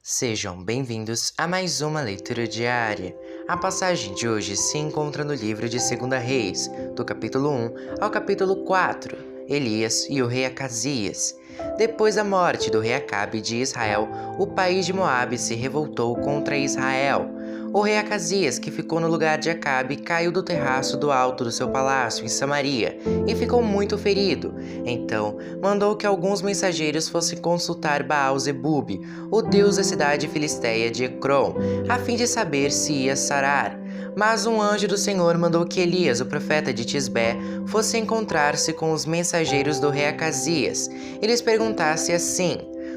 Sejam bem-vindos a mais uma leitura diária. A passagem de hoje se encontra no livro de 2 Reis, do capítulo 1 ao capítulo 4, Elias e o rei Acasias. Depois da morte do rei Acabe de Israel, o país de Moabe se revoltou contra Israel. O rei Acasias, que ficou no lugar de Acabe, caiu do terraço do alto do seu palácio em Samaria e ficou muito ferido. Então, mandou que alguns mensageiros fossem consultar Baal-zebub, o deus da cidade filisteia de Ecrom, a fim de saber se ia sarar. Mas um anjo do Senhor mandou que Elias, o profeta de Tisbé, fosse encontrar-se com os mensageiros do rei Acasias e lhes perguntasse assim: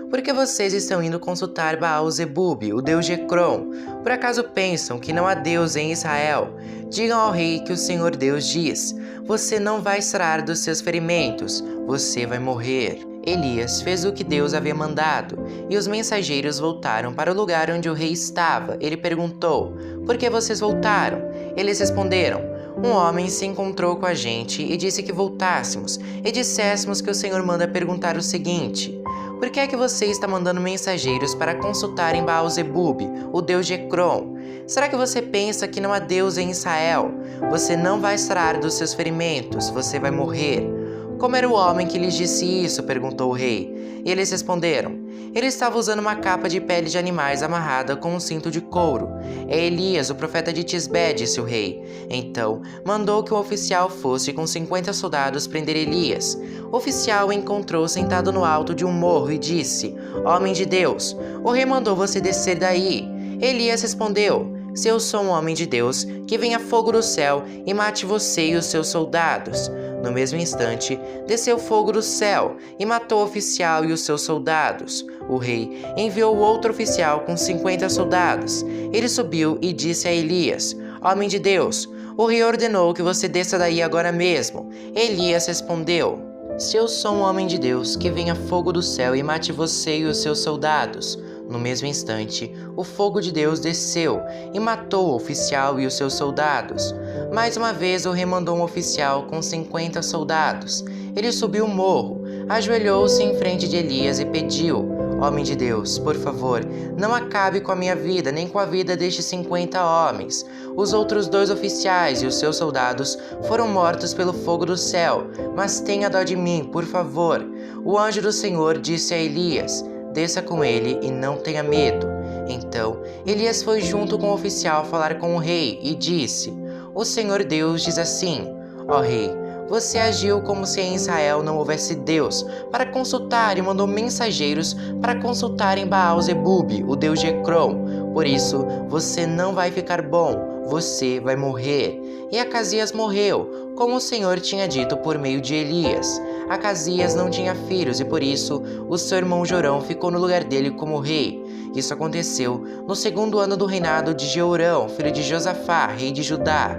por que vocês estão indo consultar Baal-zebub, o deus de Ecrom? Por acaso pensam que não há Deus em Israel? Digam ao rei que o Senhor Deus diz: você não vai sarar dos seus ferimentos, você vai morrer. Elias fez o que Deus havia mandado, e os mensageiros voltaram para o lugar onde o rei estava. Ele perguntou: por que vocês voltaram? Eles responderam: um homem se encontrou com a gente e disse que voltássemos, e disséssemos que o Senhor manda perguntar o seguinte: por que é que você está mandando mensageiros para consultarem Baal-zebub, o deus de Ecrom? Será que você pensa que não há Deus em Israel? Você não vai sarar dos seus ferimentos, você vai morrer. Como era o homem que lhes disse isso? Perguntou o rei. E eles responderam: ele estava usando uma capa de pele de animais amarrada com um cinto de couro. É Elias, o profeta de Tisbé, disse o rei. Então, mandou que um oficial fosse com 50 soldados prender Elias. O oficial o encontrou sentado no alto de um morro e disse: homem de Deus, o rei mandou você descer daí. Elias respondeu: se eu sou um homem de Deus, que venha fogo do céu e mate você e os seus soldados. No mesmo instante, desceu fogo do céu e matou o oficial e os seus soldados. O rei enviou outro oficial com 50 soldados. Ele subiu e disse a Elias: homem de Deus, o rei ordenou que você desça daí agora mesmo. Elias respondeu: se eu sou um homem de Deus, que venha fogo do céu e mate você e os seus soldados. No mesmo instante, o fogo de Deus desceu e matou o oficial e os seus soldados. Mais uma vez o rei mandou um oficial com 50 soldados. Ele subiu o morro, ajoelhou-se em frente de Elias e pediu: homem de Deus, por favor, não acabe com a minha vida, nem com a vida destes 50 homens. Os outros 2 oficiais e os seus soldados foram mortos pelo fogo do céu, mas tenha dó de mim, por favor. O anjo do Senhor disse a Elias: desça com ele e não tenha medo. Então, Elias foi junto com o oficial falar com o rei e disse: o Senhor Deus diz assim: ó rei, você agiu como se em Israel não houvesse Deus para consultar e mandou mensageiros para consultarem Baal-zebub, o deus de Ecrom. Por isso, você não vai ficar bom, você vai morrer. E Acasias morreu, como o Senhor tinha dito por meio de Elias. Acasias não tinha filhos e por isso o seu irmão Jorão ficou no lugar dele como rei. Isso aconteceu no 2º ano do reinado de Jeorão, filho de Josafá, rei de Judá.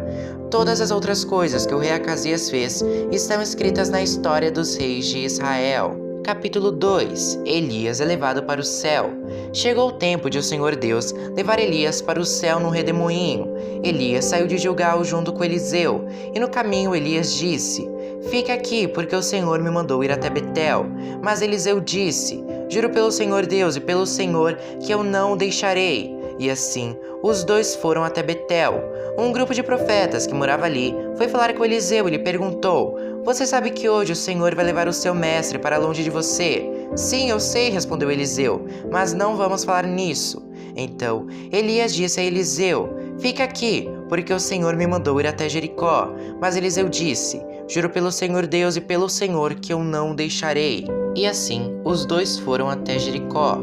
Todas as outras coisas que o rei Acasias fez estão escritas na história dos reis de Israel. Capítulo 2. Elias é levado para o céu. Chegou o tempo de o Senhor Deus levar Elias para o céu num redemoinho. Elias saiu de Gilgal junto com Eliseu, e no caminho Elias disse: fique aqui, porque o Senhor me mandou ir até Betel. Mas Eliseu disse: juro pelo Senhor Deus e pelo Senhor que eu não o deixarei. E assim, os 2 foram até Betel. Um grupo de profetas que morava ali foi falar com Eliseu e lhe perguntou: você sabe que hoje o Senhor vai levar o seu mestre para longe de você? Sim, eu sei, respondeu Eliseu, mas não vamos falar nisso. Então, Elias disse a Eliseu: fica aqui, porque o Senhor me mandou ir até Jericó. Mas Eliseu disse: juro pelo Senhor Deus e pelo Senhor que eu não o deixarei. E assim, os 2 foram até Jericó.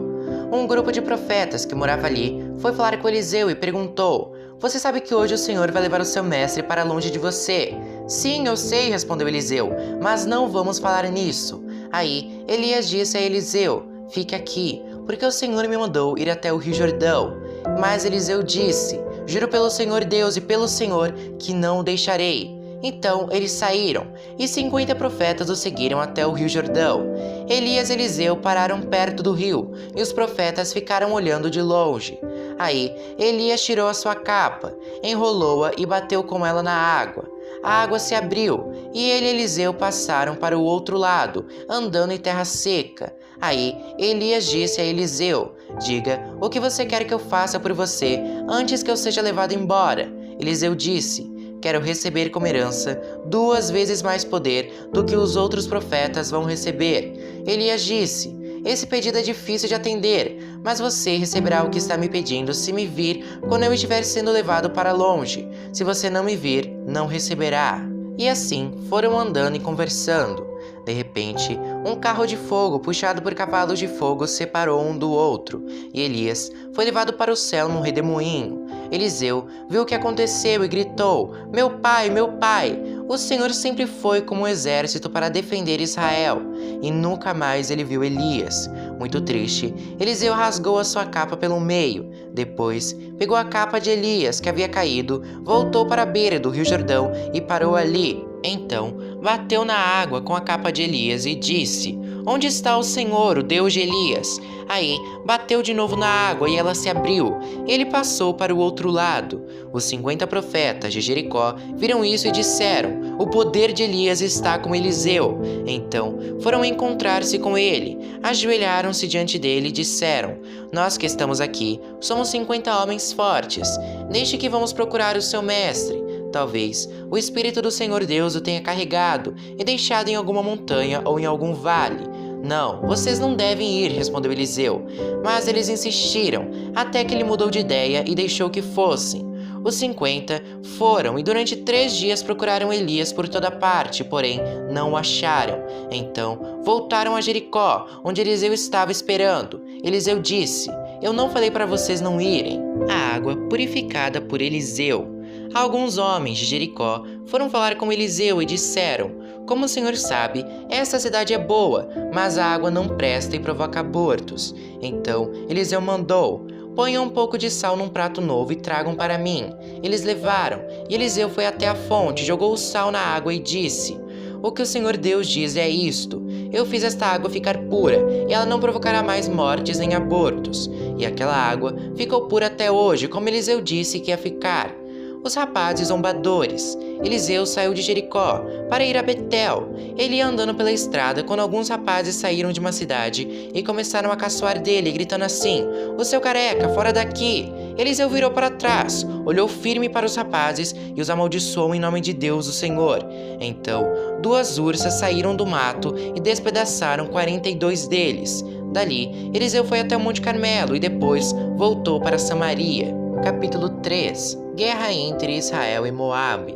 Um grupo de profetas que morava ali foi falar com Eliseu e perguntou: você sabe que hoje o Senhor vai levar o seu mestre para longe de você? Sim, eu sei, respondeu Eliseu, mas não vamos falar nisso. Aí, Elias disse a Eliseu: fique aqui, porque o Senhor me mandou ir até o rio Jordão. Mas Eliseu disse: juro pelo Senhor Deus e pelo Senhor que não o deixarei. Então eles saíram, e 50 profetas o seguiram até o rio Jordão. Elias e Eliseu pararam perto do rio, e os profetas ficaram olhando de longe. Aí Elias tirou a sua capa, enrolou-a e bateu com ela na água. a água se abriu, e ele e Eliseu passaram para o outro lado, andando em terra seca. Aí Elias disse a Eliseu: diga o que você quer que eu faça por você antes que eu seja levado embora. Eliseu disse: quero receber como herança 2 vezes mais poder do que os outros profetas vão receber. Elias disse: esse pedido é difícil de atender, mas você receberá o que está me pedindo se me vir quando eu estiver sendo levado para longe. Se você não me vir, não receberá. E assim foram andando e conversando. De repente, um carro de fogo puxado por cavalos de fogo separou um do outro, e Elias foi levado para o céu num redemoinho. Eliseu viu o que aconteceu e gritou: meu pai, o Senhor sempre foi como um exército para defender Israel. E nunca mais ele viu Elias. Muito triste, Eliseu rasgou a sua capa pelo meio. Depois, pegou a capa de Elias que havia caído, voltou para a beira do rio Jordão e parou ali. Então, bateu na água com a capa de Elias e disse: onde está o Senhor, o Deus de Elias? Aí, bateu de novo na água e ela se abriu. Ele passou para o outro lado. Os 50 profetas de Jericó viram isso e disseram: o poder de Elias está com Eliseu. Então, foram encontrar-se com ele. Ajoelharam-se diante dele e disseram: nós que estamos aqui, somos 50 homens fortes. Deixe que vamos procurar o seu mestre. Talvez o Espírito do Senhor Deus o tenha carregado e deixado em alguma montanha ou em algum vale. Não, vocês não devem ir, respondeu Eliseu. Mas eles insistiram, até que ele mudou de ideia e deixou que fossem. Os 50 foram e durante 3 dias procuraram Elias por toda parte, porém não o acharam. Então voltaram a Jericó, onde Eliseu estava esperando. Eliseu disse: eu não falei para vocês não irem. A água purificada por Eliseu. Alguns homens de Jericó foram falar com Eliseu e disseram: como o senhor sabe, esta cidade é boa, mas a água não presta e provoca abortos. Então Eliseu mandou: ponham um pouco de sal num prato novo e tragam para mim. Eles levaram, e Eliseu foi até a fonte, jogou o sal na água e disse: o que o Senhor Deus diz é isto: eu fiz esta água ficar pura, e ela não provocará mais mortes nem abortos. E aquela água ficou pura até hoje, como Eliseu disse que ia ficar. Os rapazes zombadores. Eliseu saiu de Jericó para ir a Betel. Ele ia andando pela estrada quando alguns rapazes saíram de uma cidade e começaram a caçoar dele, gritando assim: o seu careca, fora daqui! Eliseu virou para trás, olhou firme para os rapazes e os amaldiçoou em nome de Deus, o Senhor. Então, 2 ursas saíram do mato e despedaçaram 42 deles. Dali, Eliseu foi até o Monte Carmelo e depois voltou para Samaria. Capítulo 3. Guerra entre Israel e Moabe.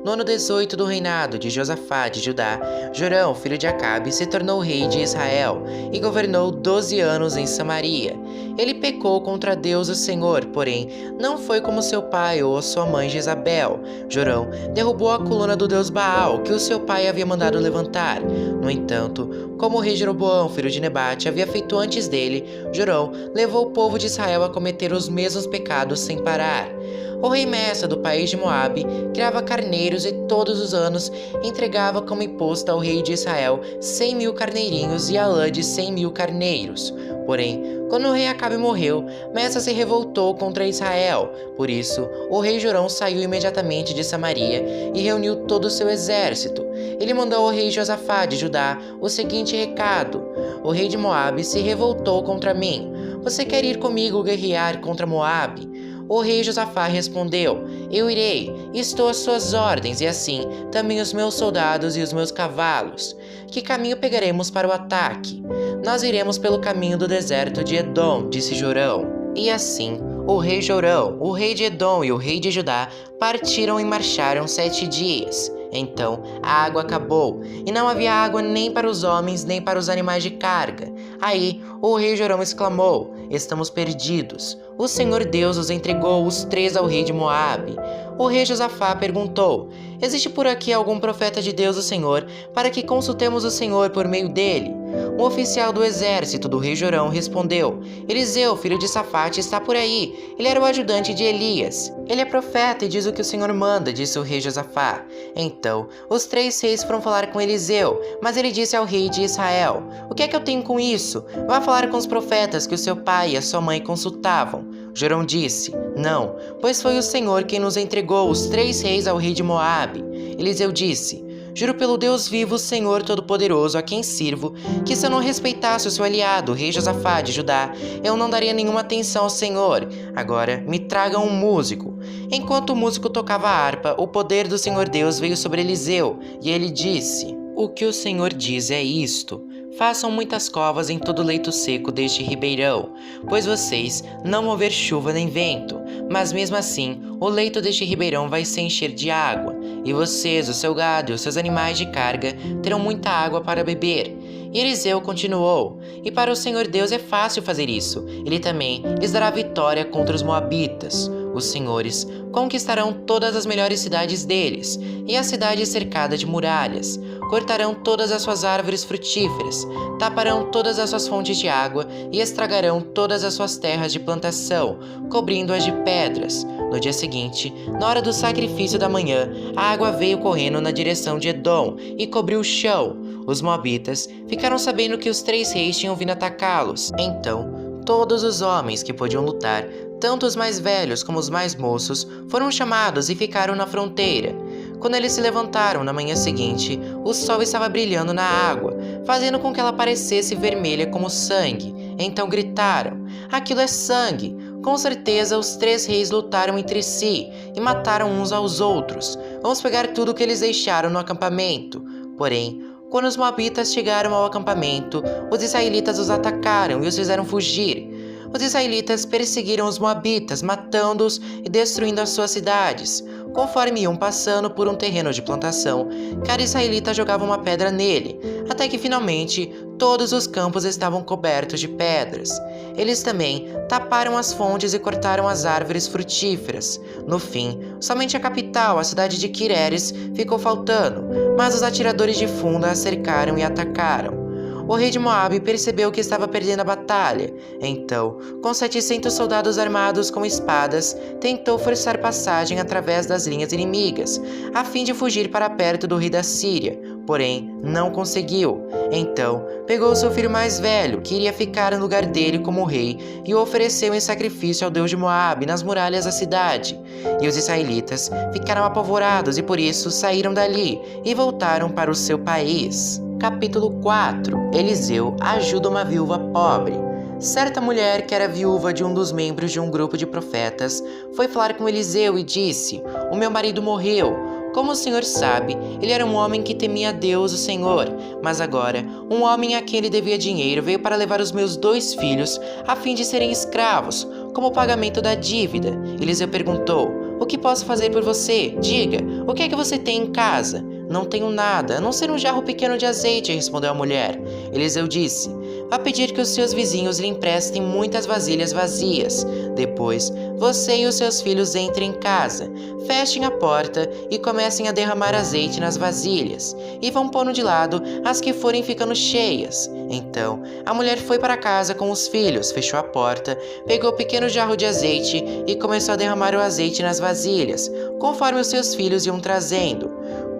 No ano 18 do reinado de Josafá de Judá, Jorão, filho de Acabe, se tornou rei de Israel e governou 12 anos em Samaria. Ele pecou contra Deus o Senhor, porém não foi como seu pai ou sua mãe Jezabel. Jorão derrubou a coluna do deus Baal, que o seu pai havia mandado levantar. No entanto, como o rei Jeroboão, filho de Nebate, havia feito antes dele, Jorão levou o povo de Israel a cometer os mesmos pecados sem parar. O rei Messa, do país de Moabe, criava carneiros e todos os anos entregava como imposto ao rei de Israel 100.000 carneirinhos e a lã de 100.000 carneiros. Porém, quando o rei Acabe morreu, Messa se revoltou contra Israel. Por isso, o rei Jorão saiu imediatamente de Samaria e reuniu todo o seu exército. Ele mandou ao rei Josafá de Judá o seguinte recado: o rei de Moabe se revoltou contra mim. Você quer ir comigo guerrear contra Moabe? O rei Josafá respondeu: eu irei, estou às suas ordens, e assim também os meus soldados e os meus cavalos. Que caminho pegaremos para o ataque? Nós iremos pelo caminho do deserto de Edom, disse Jorão. E assim, o rei Jorão, o rei de Edom e o rei de Judá partiram e marcharam 7 dias. Então a água acabou, e não havia água nem para os homens nem para os animais de carga. Aí o rei Jorão exclamou: estamos perdidos. O Senhor Deus os entregou os 3 ao rei de Moabe. O rei Josafá perguntou: existe por aqui algum profeta de Deus o Senhor, para que consultemos o Senhor por meio dele? Um oficial do exército do rei Jorão respondeu: Eliseu, filho de Safate, está por aí. Ele era o ajudante de Elias. Ele é profeta e diz o que o Senhor manda, disse o rei Josafá. Então, os 3 reis foram falar com Eliseu, mas ele disse ao rei de Israel: o que é que eu tenho com isso? Vá falar com os profetas que o seu pai e a sua mãe consultavam. Jorão disse: não, pois foi o Senhor quem nos entregou os 3 reis ao rei de Moabe. Eliseu disse: Juro pelo Deus vivo, Senhor Todo-Poderoso, a quem sirvo, que se eu não respeitasse o seu aliado, o rei Josafá de Judá, eu não daria nenhuma atenção ao Senhor. Agora me tragam um músico. Enquanto o músico tocava a harpa, o poder do Senhor Deus veio sobre Eliseu, e ele disse: O que o Senhor diz é isto: façam muitas covas em todo o leito seco deste ribeirão, pois vocês não vão ver chuva nem vento, mas mesmo assim o leito deste ribeirão vai se encher de água, e vocês, o seu gado e os seus animais de carga terão muita água para beber. E Eliseu continuou: E para o Senhor Deus é fácil fazer isso. Ele também lhes dará vitória contra os moabitas. Os senhores conquistarão todas as melhores cidades deles, e a cidade cercada de muralhas. Cortarão todas as suas árvores frutíferas, taparão todas as suas fontes de água e estragarão todas as suas terras de plantação, cobrindo-as de pedras. No dia seguinte, na hora do sacrifício da manhã, a água veio correndo na direção de Edom e cobriu o chão. Os moabitas ficaram sabendo que os 3 reis tinham vindo atacá-los. Então, todos os homens que podiam lutar, tanto os mais velhos como os mais moços, foram chamados e ficaram na fronteira. Quando eles se levantaram na manhã seguinte, o sol estava brilhando na água, fazendo com que ela parecesse vermelha como sangue. Então gritaram: Aquilo é sangue! Com certeza os 3 reis lutaram entre si e mataram uns aos outros. Vamos pegar tudo o que eles deixaram no acampamento. Porém, quando os moabitas chegaram ao acampamento, os israelitas os atacaram e os fizeram fugir. Os israelitas perseguiram os moabitas, matando-os e destruindo as suas cidades. Conforme iam passando por um terreno de plantação, cada israelita jogava uma pedra nele, até que finalmente todos os campos estavam cobertos de pedras. Eles também taparam as fontes e cortaram as árvores frutíferas. No fim, somente a capital, a cidade de Quireres, ficou faltando, mas os atiradores de funda a cercaram e atacaram. O rei de Moabe percebeu que estava perdendo a batalha. Então, com 700 soldados armados com espadas, tentou forçar passagem através das linhas inimigas, a fim de fugir para perto do rei da Síria. Porém, não conseguiu. Então, pegou seu filho mais velho, que iria ficar no lugar dele como rei, e o ofereceu em sacrifício ao deus de Moabe nas muralhas da cidade. E os israelitas ficaram apavorados e por isso saíram dali e voltaram para o seu país. Capítulo 4. Eliseu ajuda uma viúva pobre. Certa mulher, que era viúva de um dos membros de um grupo de profetas, foi falar com Eliseu e disse: O meu marido morreu. Como o senhor sabe, ele era um homem que temia a Deus, o Senhor. Mas agora, um homem a quem ele devia dinheiro veio para levar os meus 2 filhos, a fim de serem escravos, como pagamento da dívida. Eliseu perguntou: O que posso fazer por você? Diga, o que é que você tem em casa? Não tenho nada, a não ser um jarro pequeno de azeite, respondeu a mulher. Eliseu disse: Vá pedir que os seus vizinhos lhe emprestem muitas vasilhas vazias. Depois, você e os seus filhos entrem em casa, fechem a porta e comecem a derramar azeite nas vasilhas, e vão pondo de lado as que forem ficando cheias. Então, a mulher foi para casa com os filhos, fechou a porta, pegou o pequeno jarro de azeite e começou a derramar o azeite nas vasilhas, conforme os seus filhos iam trazendo.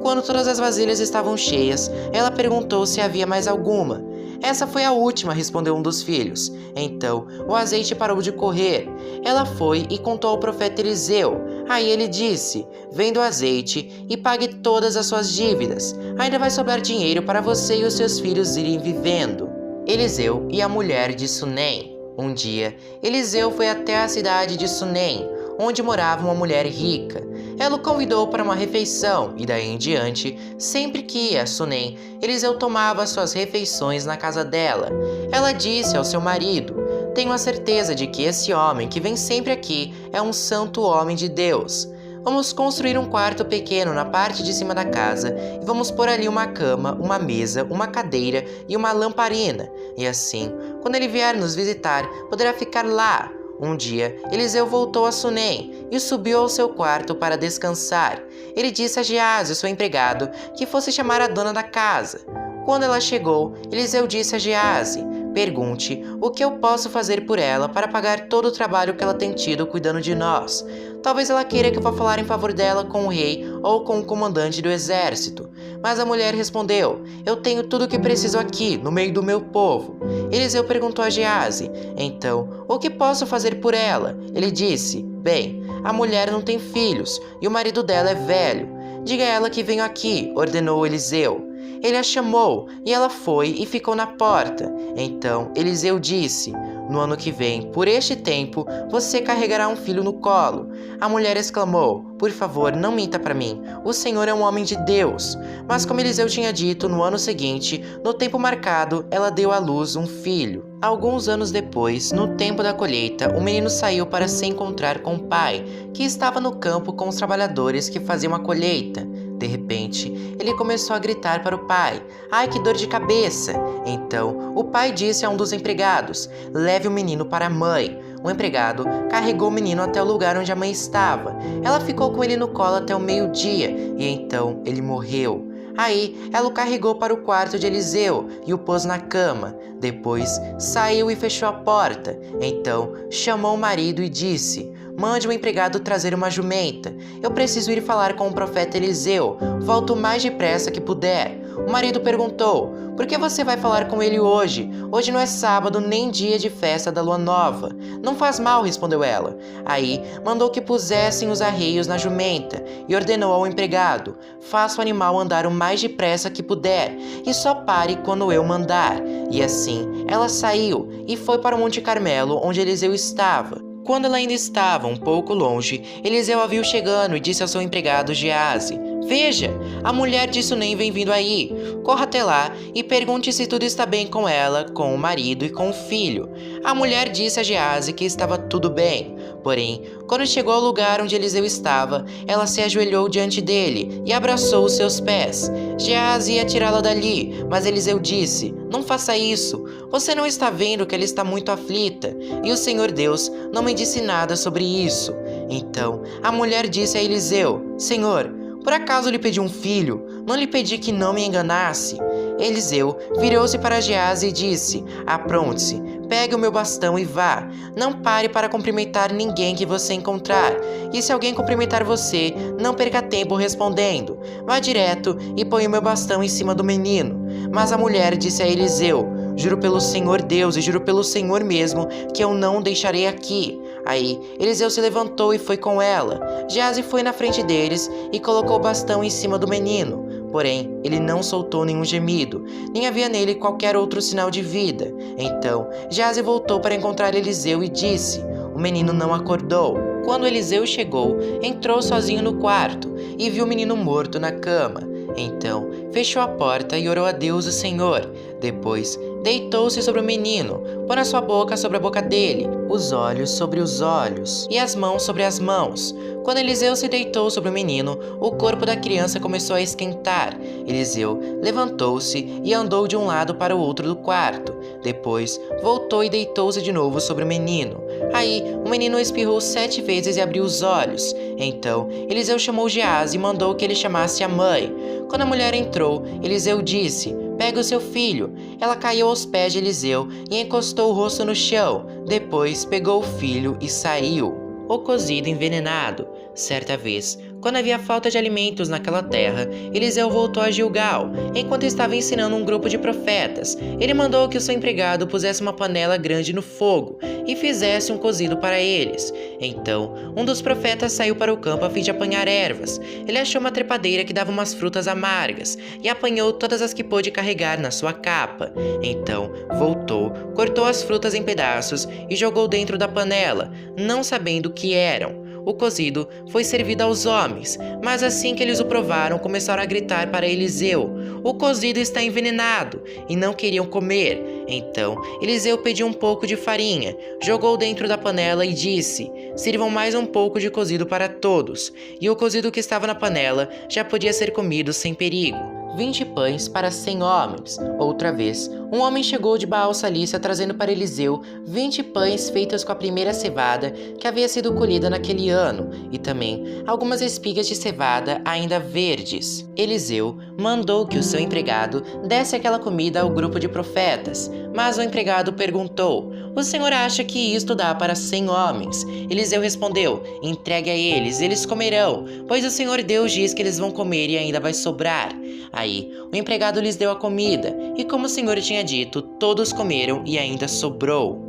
Quando todas as vasilhas estavam cheias, ela perguntou se havia mais alguma. Essa foi a última, respondeu um dos filhos. Então, o azeite parou de correr. Ela foi e contou ao profeta Eliseu. Aí ele disse: Venda o azeite e pague todas as suas dívidas. Ainda vai sobrar dinheiro para você e os seus filhos irem vivendo. Eliseu e a mulher de Sunem. Um dia, Eliseu foi até a cidade de Sunem, onde morava uma mulher rica. Ela o convidou para uma refeição e daí em diante, sempre que ia a Sunem, Eliseu tomava suas refeições na casa dela. Ela disse ao seu marido: Tenho a certeza de que esse homem que vem sempre aqui é um santo homem de Deus. Vamos construir um quarto pequeno na parte de cima da casa e vamos pôr ali uma cama, uma mesa, uma cadeira e uma lamparina. E assim, quando ele vier nos visitar, poderá ficar lá. Um dia, Eliseu voltou a Sunem e subiu ao seu quarto para descansar. Ele disse a Geazi, seu empregado, que fosse chamar a dona da casa. Quando ela chegou, Eliseu disse a Geazi: Pergunte o que eu posso fazer por ela para pagar todo o trabalho que ela tem tido cuidando de nós. Talvez ela queira que eu vá falar em favor dela com o rei ou com o comandante do exército. Mas a mulher respondeu: Eu tenho tudo o que preciso aqui, no meio do meu povo. Eliseu perguntou a Geazi: Então, o que posso fazer por ela? Ele disse: Bem, a mulher não tem filhos e o marido dela é velho. Diga a ela que venho aqui, ordenou Eliseu. Ele a chamou, e ela foi e ficou na porta. Então Eliseu disse: no ano que vem, por este tempo, você carregará um filho no colo. A mulher exclamou: por favor, não minta para mim, o Senhor é um homem de Deus. Mas como Eliseu tinha dito, no ano seguinte, no tempo marcado, ela deu à luz um filho. Alguns anos depois, no tempo da colheita, o menino saiu para se encontrar com o pai, que estava no campo com os trabalhadores que faziam a colheita. De repente, ele começou a gritar para o pai: ai, que dor de cabeça! Então, o pai disse a um dos empregados: leve o menino para a mãe. O empregado carregou o menino até o lugar onde a mãe estava. Ela ficou com ele no colo até o meio-dia, e então ele morreu. Aí, ela o carregou para o quarto de Eliseu e o pôs na cama. Depois, saiu e fechou a porta. Então, chamou o marido e disse: mande o empregado trazer uma jumenta. Eu preciso ir falar com o profeta Eliseu. Volto o mais depressa que puder. O marido perguntou: por que você vai falar com ele hoje? Hoje não é sábado nem dia de festa da lua nova. Não faz mal, respondeu ela. Aí mandou que pusessem os arreios na jumenta e ordenou ao empregado: faça o animal andar o mais depressa que puder e só pare quando eu mandar. E assim ela saiu e foi para o Monte Carmelo, onde Eliseu estava. Quando ela ainda estava um pouco longe, Eliseu a viu chegando e disse ao seu empregado Geazi: veja, a mulher de Sunem vem vindo aí. Corra até lá e pergunte se tudo está bem com ela, com o marido e com o filho. A mulher disse a Geazi que estava tudo bem. Porém, quando chegou ao lugar onde Eliseu estava, ela se ajoelhou diante dele e abraçou os seus pés. Geazi ia tirá-la dali, mas Eliseu disse: não faça isso. Você não está vendo que ela está muito aflita? E o Senhor Deus não me disse nada sobre isso. Então a mulher disse a Eliseu: Senhor, por acaso lhe pedi um filho? Não lhe pedi que não me enganasse? Eliseu virou-se para Geazi e disse: apronte-se, pegue o meu bastão e vá. Não pare para cumprimentar ninguém que você encontrar. E se alguém cumprimentar você, não perca tempo respondendo. Vá direto e põe o meu bastão em cima do menino. Mas a mulher disse a Eliseu: juro pelo Senhor Deus e juro pelo Senhor mesmo que eu não o deixarei aqui. Aí Eliseu se levantou e foi com ela. Geazi foi na frente deles e colocou o bastão em cima do menino. Porém, ele não soltou nenhum gemido, nem havia nele qualquer outro sinal de vida. Então, Geazi voltou para encontrar Eliseu e disse: o menino não acordou. Quando Eliseu chegou, entrou sozinho no quarto e viu o menino morto na cama. Então, fechou a porta e orou a Deus o Senhor. Depois, deitou-se sobre o menino, pôs a sua boca sobre a boca dele, os olhos sobre os olhos e as mãos sobre as mãos. Quando Eliseu se deitou sobre o menino, o corpo da criança começou a esquentar. Eliseu levantou-se e andou de um lado para o outro do quarto. Depois, voltou e deitou-se de novo sobre o menino. Aí, o menino espirrou 7 vezes e abriu os olhos. Então, Eliseu chamou Geazi e mandou que ele chamasse a mãe. Quando a mulher entrou, Eliseu disse: pegue o seu filho. Ela caiu aos pés de Eliseu e encostou o rosto no chão. Depois pegou o filho e saiu. O cozido envenenado. Certa vez, quando havia falta de alimentos naquela terra, Eliseu voltou a Gilgal, enquanto estava ensinando um grupo de profetas. Ele mandou que o seu empregado pusesse uma panela grande no fogo e fizesse um cozido para eles. Então, um dos profetas saiu para o campo a fim de apanhar ervas. Ele achou uma trepadeira que dava umas frutas amargas e apanhou todas as que pôde carregar na sua capa. Então, voltou, cortou as frutas em pedaços e jogou dentro da panela, não sabendo o que eram. O cozido foi servido aos homens, mas assim que eles o provaram, começaram a gritar para Eliseu: o cozido está envenenado, e não queriam comer. Então Eliseu pediu um pouco de farinha, jogou dentro da panela e disse: sirvam mais um pouco de cozido para todos. E o cozido que estava na panela já podia ser comido sem perigo. 20 pães para 100 homens. Outra vez, um homem chegou de Baal-Salícia trazendo para Eliseu 20 pães feitos com a primeira cevada que havia sido colhida naquele ano, e também algumas espigas de cevada ainda verdes. Eliseu mandou que o seu empregado desse aquela comida ao grupo de profetas, mas o empregado perguntou: o senhor acha que isto dá para 100 homens? Eliseu respondeu: entregue a eles, eles comerão, pois o Senhor Deus diz que eles vão comer e ainda vai sobrar. Aí, o empregado lhes deu a comida, e como o Senhor tinha dito, todos comeram e ainda sobrou.